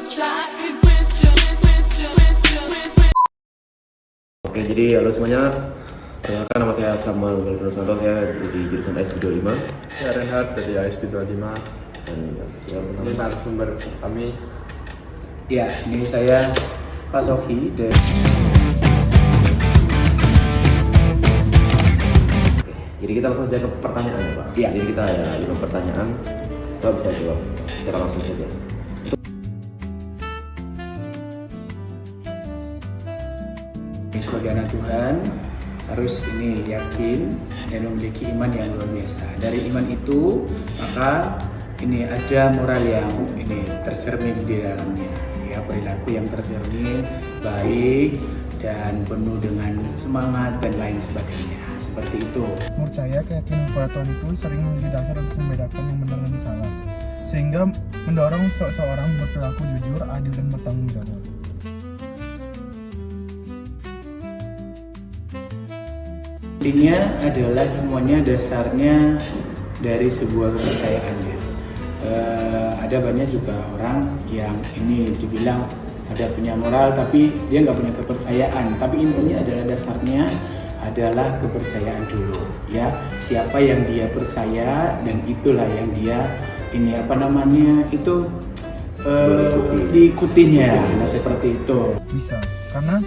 Oke, jadi halo semuanya. Perkenalkan, nama saya Samuel Galvino, saya di jurusan ASP25. Ya, Renhard dari ASP25. Dan Ini narasumber kami. Ya, ini saya Pak Soki dari Jadi kita langsung saja ke pertanyaan ya Pak. Iya. Jadi kita ada 5 pertanyaan. Pak bisa jawab secara langsung saja. sebagai anak Tuhan harus ini yakin dan memiliki iman yang luar biasa. Dari iman itu maka ini ada moral yang ini tercermin di dalamnya. Ya, perilaku yang tercermin baik dan penuh dengan semangat dan lain sebagainya. Seperti itu. Menurut saya, keyakinan kepada Tuhan itu sering menjadi dasar untuk membedakan yang benar dan salah, sehingga mendorong seseorang berperilaku jujur, adil, dan bertanggung jawab. Intinya adalah semuanya dasarnya dari sebuah kepercayaan ya. Ada banyak juga orang yang ini dibilang ada punya moral tapi dia nggak punya kepercayaan. Tapi intinya adalah dasarnya adalah kepercayaan dulu ya. Siapa yang dia percaya dan itulah yang dia ini apa namanya itu diikutinya. Nah seperti itu. Bisa, karena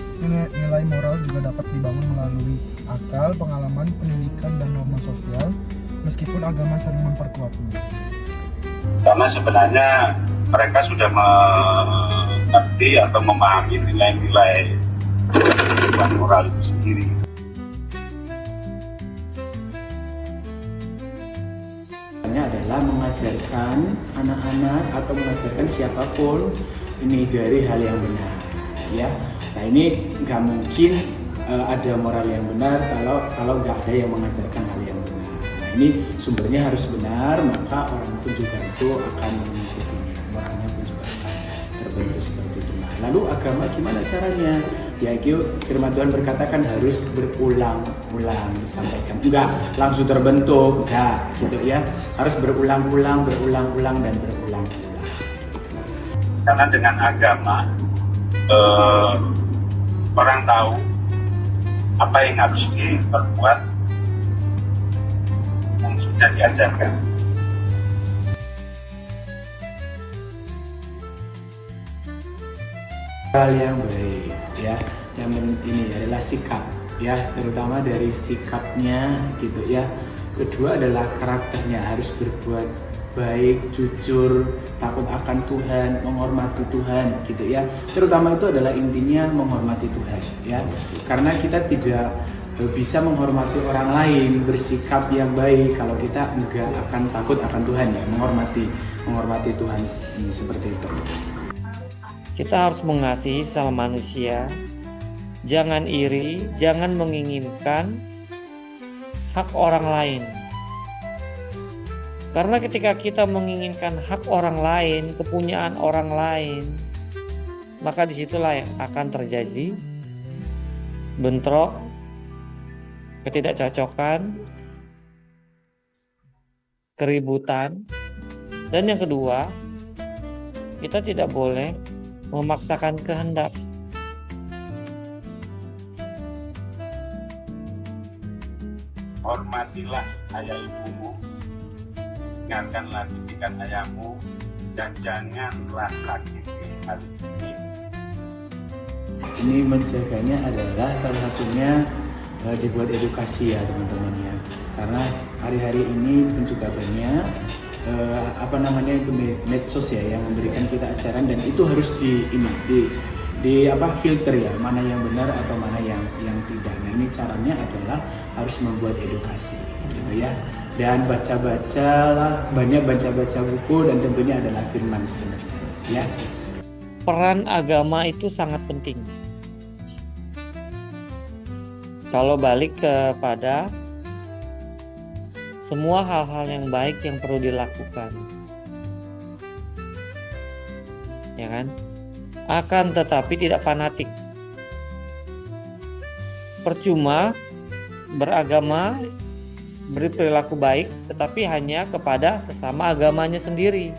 nilai moral juga dapat dibangun melalui akal, pengalaman, pendidikan, dan norma sosial, meskipun agama sering memperkuatnya. Karena sebenarnya mereka sudah mengerti atau memahami nilai-nilai kehidupan moral itu sendiri. Adalah mengajarkan anak-anak atau mengajarkan siapapun ini dari hal yang benar ya. Nah ini nggak mungkin ada moral yang benar kalau nggak ada yang mengajarkan hal yang benar. Nah ini sumbernya harus benar, maka orang pun juga itu akan mengikutinya, moralnya pun juga akan terbentuk seperti itu. Nah, lalu agama gimana caranya? Ya firman Tuhan berkatakan harus berulang-ulang disampaikan, enggak langsung terbentuk, enggak gitu ya, harus berulang-ulang dan berulang-ulang. Karena dengan agama orang tahu apa yang harus diperbuat yang sudah diajarkan. Hal yang baik ya, yang ini adalah sikap ya, terutama dari sikapnya gitu ya. Kedua adalah karakternya, harus berbuat baik, jujur, takut akan Tuhan, menghormati Tuhan gitu ya. Terutama itu adalah intinya menghormati Tuhan ya, karena kita tidak bisa menghormati orang lain, bersikap yang baik kalau kita enggak akan takut akan Tuhan ya, menghormati Tuhan ini seperti itu. Kita harus mengasihi sama manusia, jangan iri, jangan menginginkan hak orang lain. Karena ketika kita menginginkan hak orang lain, kepunyaan orang lain, maka disitulah yang akan terjadi bentrok, ketidakcocokan, keributan. Dan yang kedua, kita tidak boleh memaksakan kehendak. Hormatilah ayah ibumu, ingatkanlah didikan ayahmu, dan janganlah sakiti hati ini. Ini menjaganya adalah salah satunya dibuat edukasi ya teman-teman ya, karena hari-hari ini pun juga banyak itu medsos ya yang memberikan kita ajaran, dan itu harus filter ya, mana yang benar atau mana yang tidak. Nah ini caranya adalah harus membuat edukasi gitu ya, dan banyak baca buku, dan tentunya adalah firman sebenarnya ya. Peran agama itu sangat penting. Kalau balik kepada semua hal-hal yang baik yang perlu dilakukan, ya kan? Akan tetapi tidak fanatik. Percuma beragama, berperilaku baik, tetapi hanya kepada sesama agamanya sendiri.